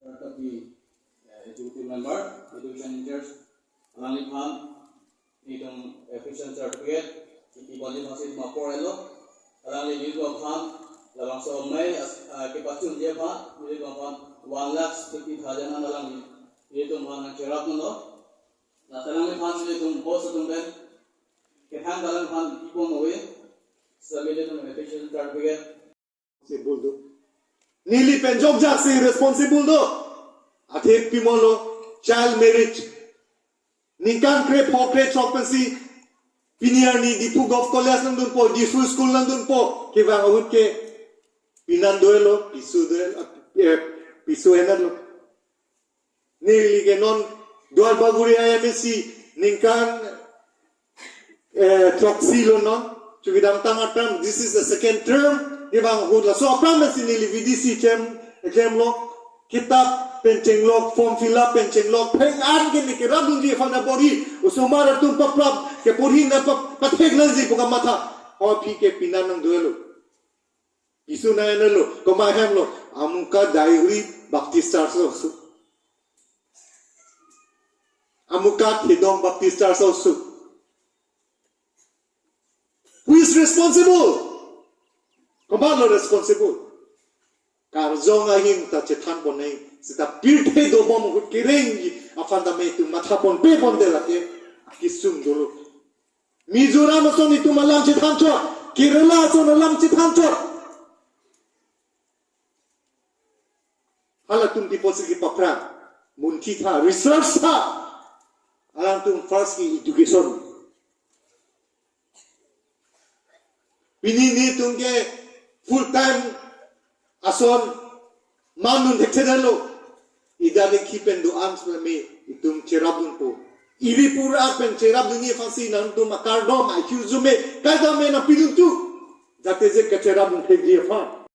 Tapi executive member, education in church, alangin phan, itong efficient certificate, ipon masih mapor elo, alangin itu phan, labang sa umay, kipatsun dia phan, itu phan 1,50,000 alangin, itu phan ang cerap no, na alangin phan itu boss itong ben, kephan alangin phan ipon away, sabi itong efficient certificate. Responsible do. Nili penjok jak si responsible do. Athik pimolo child marriage. Ningkan kre phokre chokpensi pinier ni dipu golf college nang dun po, difu school nang dun po. Kiwa awut ke pinan doelo, pisu enar lo. Nili ke non duar baguri IMSC ningkan troxy lo non. Chukidam tanga term. This is the second term. Ibang hudla so promise ni VDC exam lo kitab penceng lo form fill up penceng lo pengan ke ni kerabun ji fana body usumar tum paprab ke purhi na patheglan ji puka matha o phi ke pinan nang duelo isu na lo ko ma hem lo amuka daihuri baptist church so amuka thidong baptist church so who is responsible? Komando responsible. Karzong ahin ta chethan ponai sita pirthe do bom hut kirengi afanda me tu matha pon pe pon de lake kisum dolo Mizoram so ni tu malam chethan cho Kerala so nalam chethan cho hala tum diposit ki papra munti tha research tha alam tum first ki education Bini tungke full time ason manun heksedalo idade kipen do arms me itum cherabun po iri pura pen cherab dunia fasi nan tum akardo ma kyuzume kada me na piluntu jate je cherabun thek dia fa